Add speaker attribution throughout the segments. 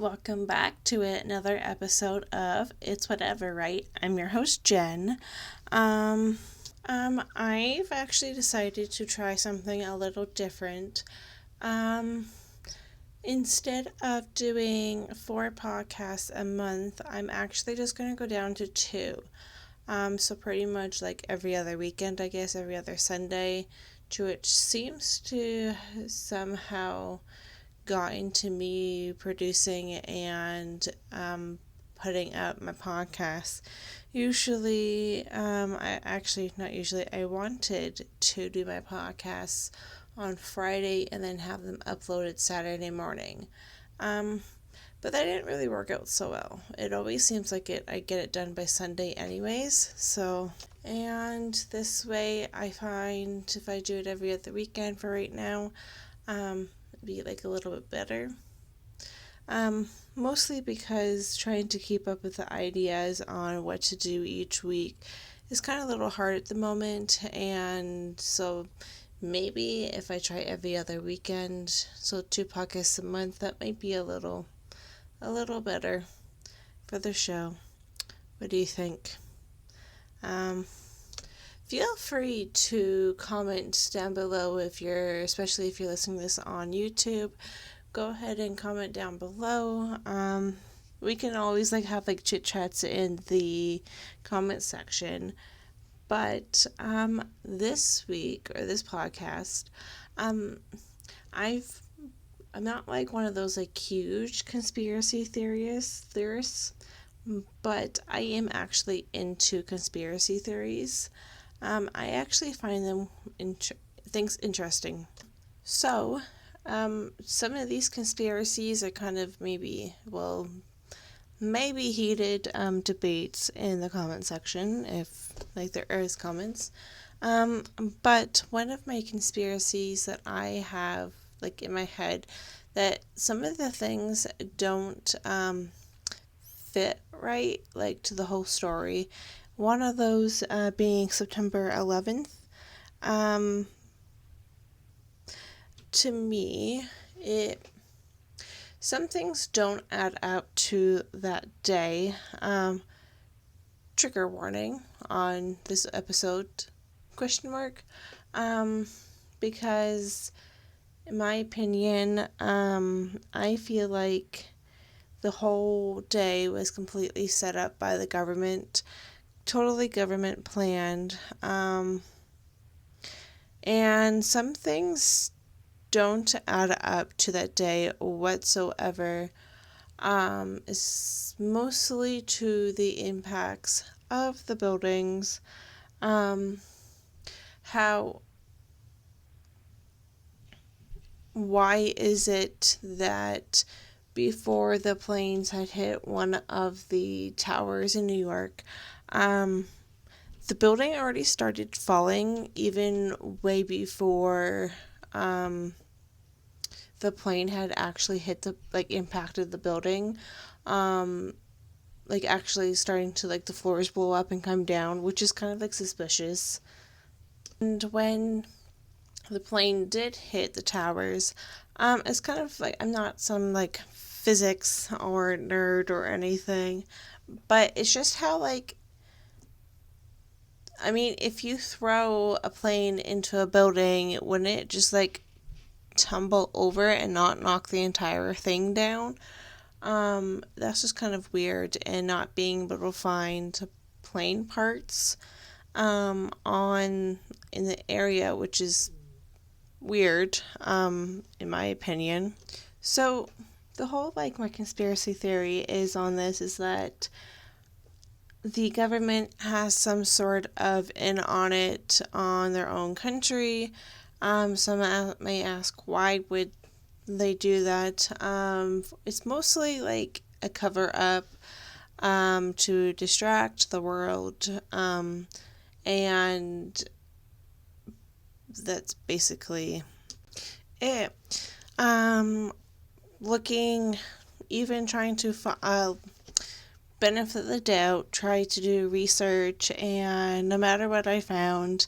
Speaker 1: Welcome back to another episode of It's Whatever, right? I'm your host, Jen. I've actually decided to try something a little different. Um, Instead of doing 4 podcasts a month, I'm actually just going to go down to 2. So pretty much like every other weekend, I guess, every other Sunday, which seems to somehow got into me producing and putting up my podcast. Usually, not usually, I wanted to do my podcasts on Friday and then have them uploaded Saturday morning. But that didn't really work out so well. It always seems like I get it done by Sunday anyways. And this way I find if I do it every other weekend for right now, be like a little bit better. Mostly because trying to keep up with the ideas on what to do each week is kind of a little hard at the moment, and so maybe if I try every other weekend, so 2 podcasts a month, that might be a little better for the show. What do you think? Feel free to comment down below especially if you're listening to this on YouTube. Go ahead and comment down below. We can always have chit chats in the comment section. But this week or this podcast, I'm not one of those huge conspiracy theorists, but I am actually into conspiracy theories. I actually find them things interesting. So, some of these conspiracies are kind of maybe heated debates in the comment section, if there is comments. But one of my conspiracies that I have in my head, that some of the things don't fit right to the whole story. One of those being September 11th. To me, some things don't add up to that day. Trigger warning on this episode, ? Because in my opinion, I feel like the whole day was completely set up by the government, totally government planned, and some things don't add up to that day whatsoever. Is mostly to the impacts of the buildings, why is it that before the planes had hit one of the towers in New York, the building already started falling even way before the plane had actually hit impacted the building. Actually starting to the floors blow up and come down, which is kind of suspicious. And when the plane did hit the towers, it's kind of I'm not some physics or nerd or anything, but it's just how if you throw a plane into a building, wouldn't it just tumble over and not knock the entire thing down? That's just kind of weird, and not being able to find plane parts in the area, which is weird, in my opinion. So the whole my conspiracy theory is that the government has some sort of in on it on their own country. Some may ask, why would they do that? It's mostly a cover up to distract the world, and that's basically it. Trying to benefit of the doubt, try to do research, and no matter what I found,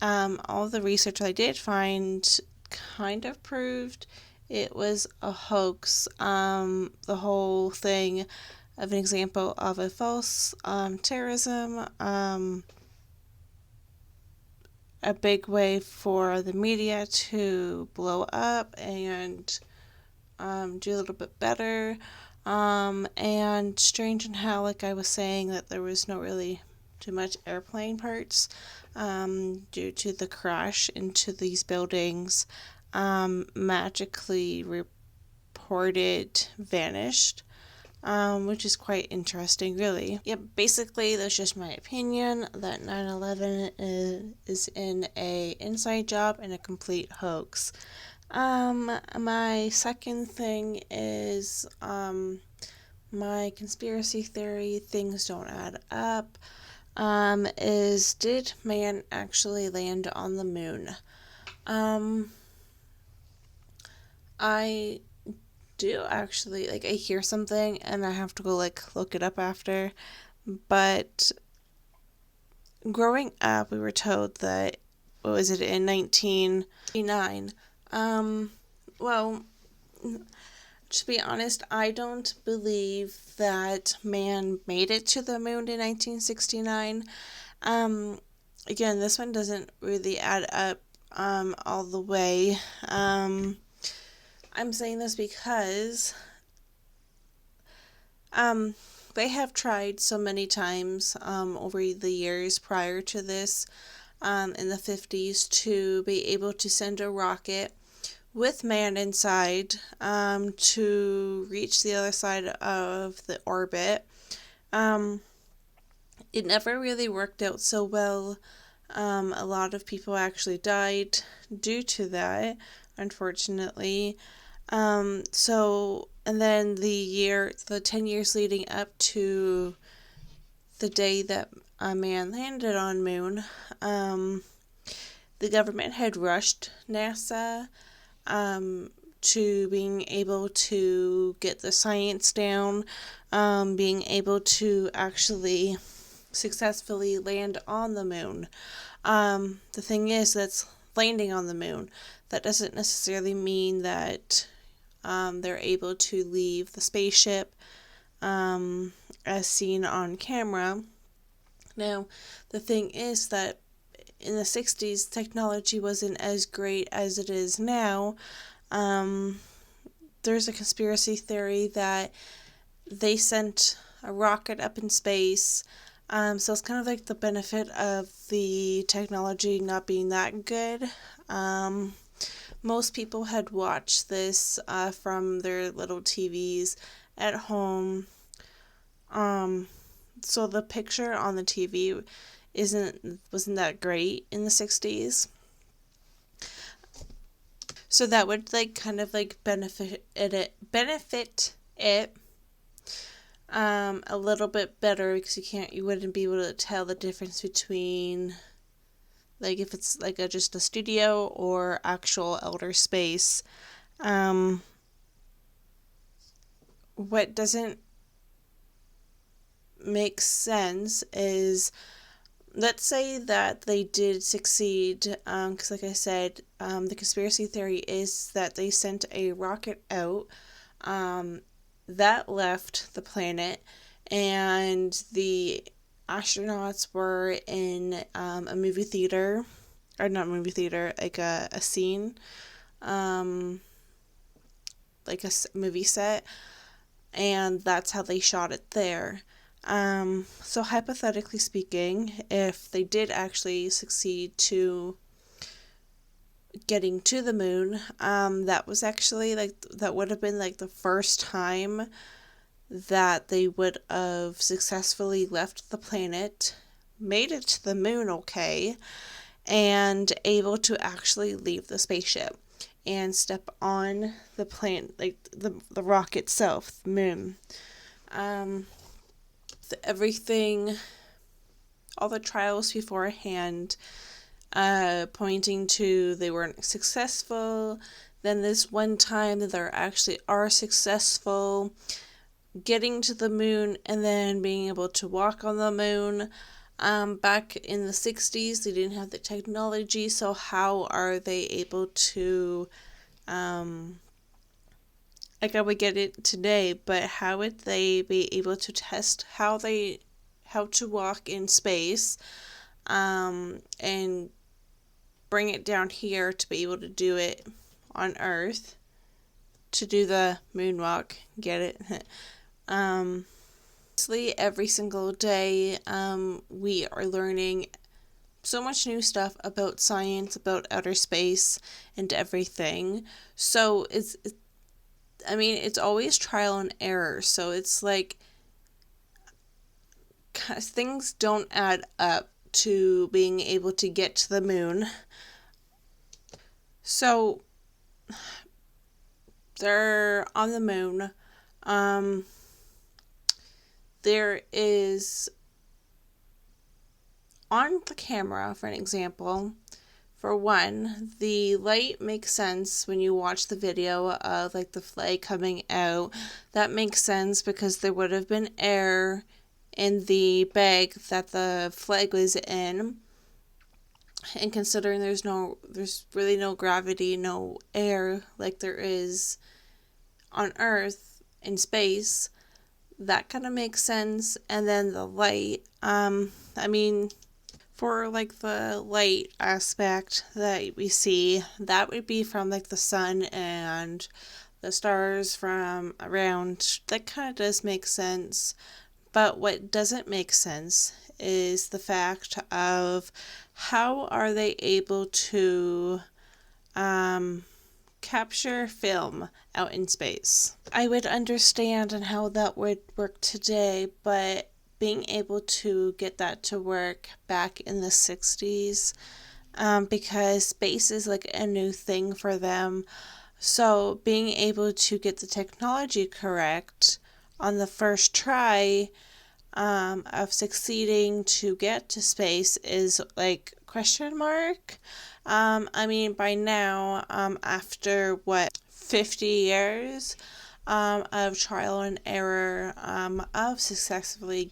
Speaker 1: all the research I did find kind of proved it was a hoax. The whole thing of an example of a false terrorism, a big way for the media to blow up and do a little bit better. And strange in how, like I was saying, that there was no really too much airplane parts due to the crash into these buildings, magically reported vanished. Which is quite interesting, really. Yep, basically, that's just my opinion that 9/11 is in a inside job and a complete hoax. My second thing is, my conspiracy theory, things don't add up, is did man actually land on the moon? I do actually, like, I hear something and I have to go, like, look it up after, but growing up, we were told that, what was it, in 1989, well, to be honest, I don't believe that man made it to the moon in 1969. Again, this one doesn't really add up all the way. I'm saying this because they have tried so many times over the years prior to this, in the 50s, to be able to send a rocket with man inside to reach the other side of the orbit. It never really worked out so well. A lot of people actually died due to that, unfortunately. And then the 10 years leading up to the day that a man landed on moon, the government had rushed NASA to being able to get the science down, being able to actually successfully land on the moon. The thing is, that's landing on the moon. That doesn't necessarily mean that they're able to leave the spaceship as seen on camera. Now, the thing is that in the 60s, technology wasn't as great as it is now. There's a conspiracy theory that they sent a rocket up in space. So it's kind of like the benefit of the technology not being that good. Most people had watched this from their little TVs at home. So the picture on the TV wasn't that great in the 60s. So that would like kind of like benefit it a little bit better, because you wouldn't be able to tell the difference between, like, if it's like just a studio or actual outer space. What doesn't make sense is, let's say that they did succeed, because like I said, the conspiracy theory is that they sent a rocket out that left the planet, and the astronauts were in a movie theater, or not movie theater, like a scene, like a movie set, and that's how they shot it there. So hypothetically speaking, if they did actually succeed to getting to the moon, that was actually that would have been like the first time that they would have successfully left the planet, made it to the moon okay, and able to actually leave the spaceship and step on the planet, like the rock itself, the moon. Everything, all the trials beforehand, pointing to they weren't successful. Then this one time that they actually are successful, getting to the moon and then being able to walk on the moon. Back in the 60s, they didn't have the technology, so how are they able to like I would get it today, but how would they be able to test how to walk in space, and bring it down here to be able to do it on Earth, to do the moonwalk, get it? Obviously, every single day, we are learning so much new stuff about science, about outer space, and everything. So it's always trial and error. So it's like things don't add up to being able to get to the moon. So they're on the moon. There is on the camera, for an example, for one, the light makes sense when you watch the video of like the flag coming out. That makes sense because there would have been air in the bag that the flag was in. And considering there's really no gravity, no air like there is on Earth in space, that kind of makes sense. And then the light, for like the light aspect that we see, that would be from like the sun and the stars from around. That kind of does make sense. But what doesn't make sense is the fact of how are they able to capture film out in space. I would understand and how that would work today, but being able to get that to work back in the 60s, because space is like a new thing for them. So being able to get the technology correct on the first try, of succeeding to get to space is like question mark. By now, after 50 years of trial and error, of successfully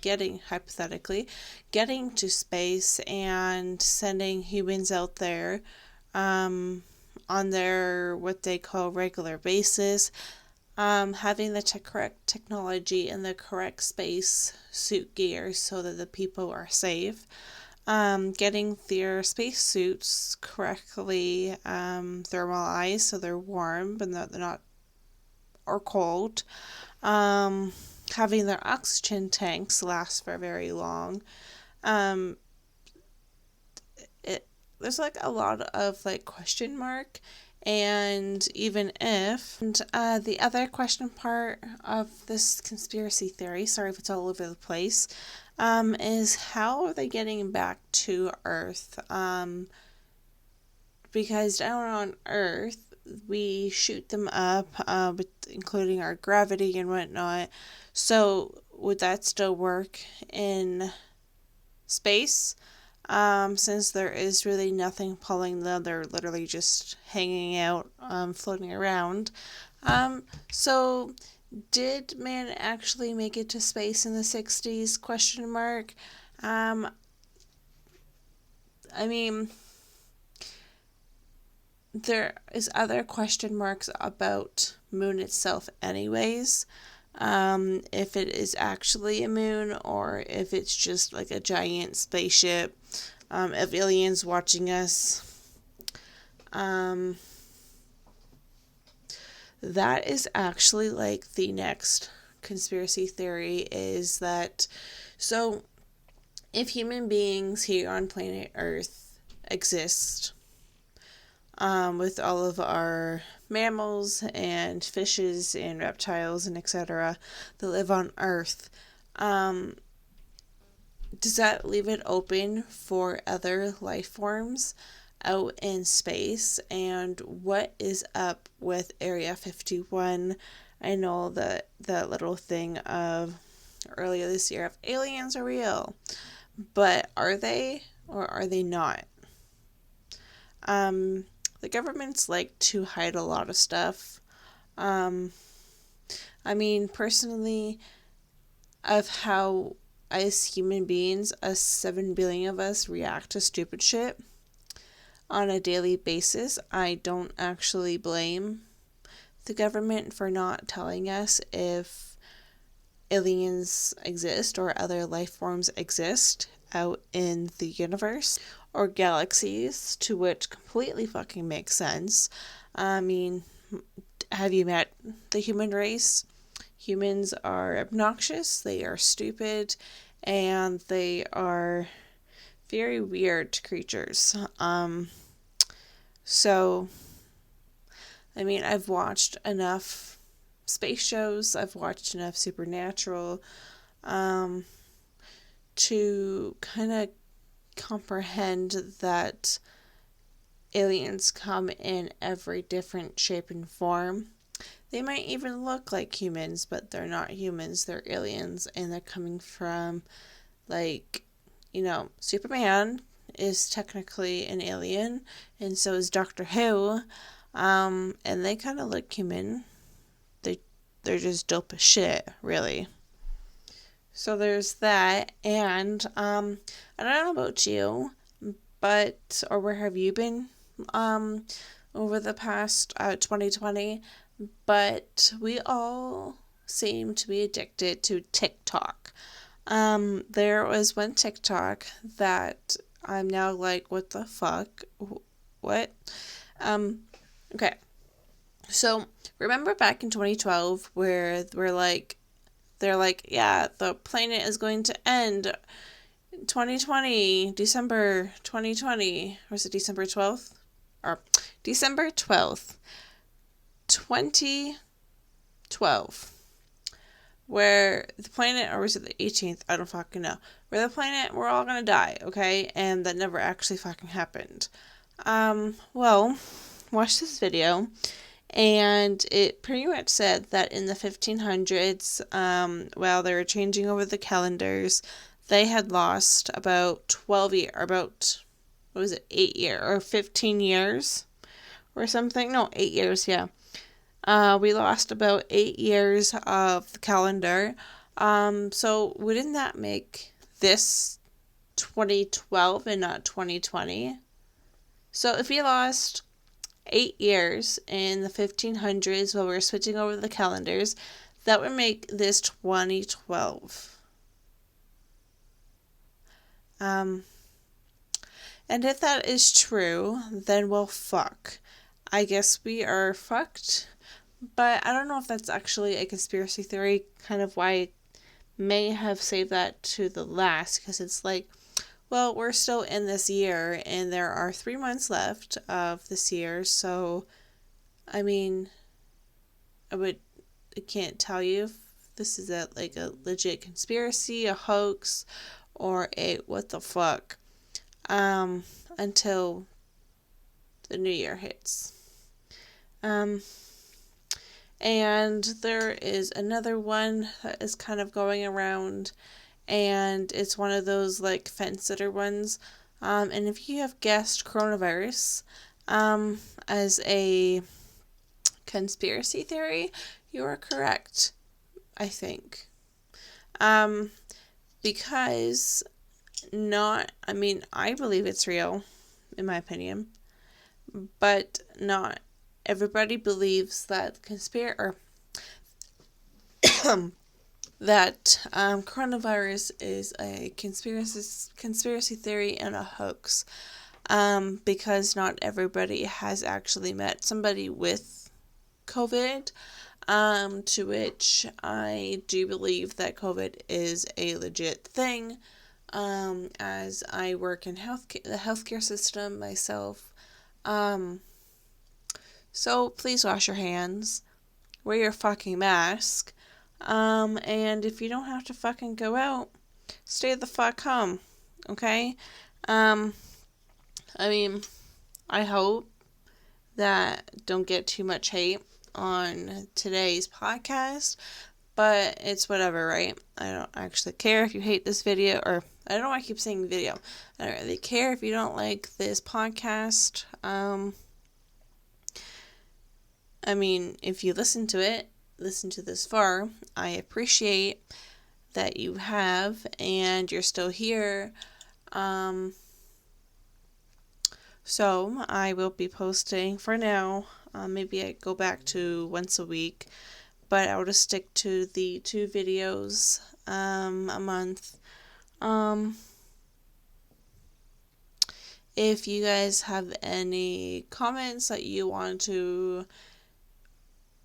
Speaker 1: hypothetically getting to space and sending humans out there, on their what they call regular basis, having the correct technology and the correct space suit gear so that the people are safe, getting their space suits correctly thermalized so they're warm but they're not or cold, having their oxygen tanks last for very long. There's like a lot of like question mark. And even if, and the other question part of this conspiracy theory, sorry if it's all over the place, is how are they getting back to Earth? Because down on Earth, we shoot them up, including our gravity and whatnot. So would that still work in space? Since there is really nothing pulling them, they're literally just hanging out, floating around. So did man actually make it to space in the 60s? Question mark. There is other question marks about moon itself anyways. If it is actually a moon or if it's just like a giant spaceship, of aliens watching us. That is actually like the next conspiracy theory, is that so if human beings here on planet Earth exist, with all of our mammals and fishes and reptiles and etc. that live on Earth, does that leave it open for other life forms out in space? And what is up with Area 51? I know that little thing of earlier this year of aliens are real, but are they or are they not? The governments like to hide a lot of stuff. Personally, of how as human beings, us 7 billion of us, react to stupid shit on a daily basis, I don't actually blame the government for not telling us if aliens exist or other life forms exist out in the universe or galaxies, to which completely fucking makes sense. I mean, have you met the human race? Humans are obnoxious, they are stupid, and they are very weird creatures. So, I mean, I've watched enough space shows, I've watched enough Supernatural, to kind of comprehend that aliens come in every different shape and form. They might even look like humans, but they're not humans, they're aliens, and they're coming from, like, Superman is technically an alien, and so is Doctor Who, and they kind of look human. They're just dope as shit, really. So there's that, and I don't know about you, but, or where have you been over the past 2020, but we all seem to be addicted to TikTok. There was one TikTok that I'm now like, what the fuck? What? Okay. So, remember back in 2012 where they're like, yeah, the planet is going to end 2020, December 2020. Or was it December 12th? Or December 12th, 2012. Where the planet, or was it the 18th? I don't fucking know. Where the planet, we're all gonna die, okay? And that never actually fucking happened. Well, watch this video, and it pretty much said that in the 1500s, while they were changing over the calendars, they had lost about 12 years, about, 8 years, or 15 years, or something? No, 8 years, yeah. We lost about 8 years of the calendar. So wouldn't that make this 2012 and not 2020? So if we lost 8 years in the 1500s while we were switching over the calendars, that would make this 2012. And if that is true, then well, fuck. I guess we are fucked. But I don't know if that's actually a conspiracy theory, kind of why I may have saved that to the last, because it's like, well, we're still in this year, and there are 3 months left of this year, so, I mean, I can't tell you if this is a legit conspiracy, a hoax, or a what the fuck, until the new year hits. And there is another one that is kind of going around, and it's one of those like fence sitter ones. And if you have guessed coronavirus as a conspiracy theory, you are correct, I think. Because I believe it's real, in my opinion, but not everybody believes that that coronavirus is a conspiracy theory and a hoax, because not everybody has actually met somebody with COVID, to which I do believe that COVID is a legit thing, as I work in the healthcare system myself. So please wash your hands, wear your fucking mask, and if you don't have to fucking go out, stay the fuck home, okay? I hope that don't get too much hate on today's podcast, but it's whatever, right? I don't actually care if you hate this video, or I don't know why I keep saying video. I don't really care if you don't like this podcast. If you listen to this far, I appreciate that you have, and you're still here. So I will be posting for now Maybe I go back to once a week, but I will just stick to the 2 videos a month. Um, if you guys have any comments that you want to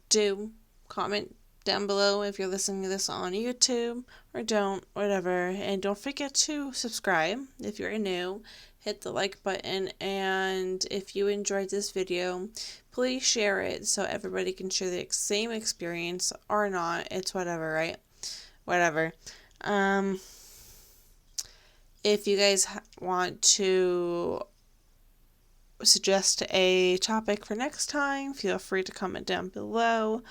Speaker 1: do, comment down below if you're listening to this on YouTube, or don't, whatever. And don't forget to subscribe if you're new. Hit the like button, and if you enjoyed this video, please share it so everybody can share the same experience, or not. It's whatever, right? Whatever. Um, if you guys want to suggest a topic for next time, feel free to comment down below.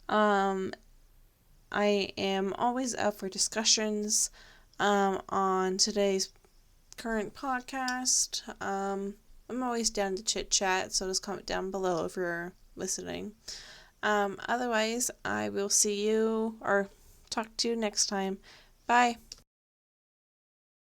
Speaker 1: I am always up for discussions on today's current podcast. I'm always down to chit chat, so just comment down below if you're listening. Otherwise, I will see you or talk to you next time. Bye.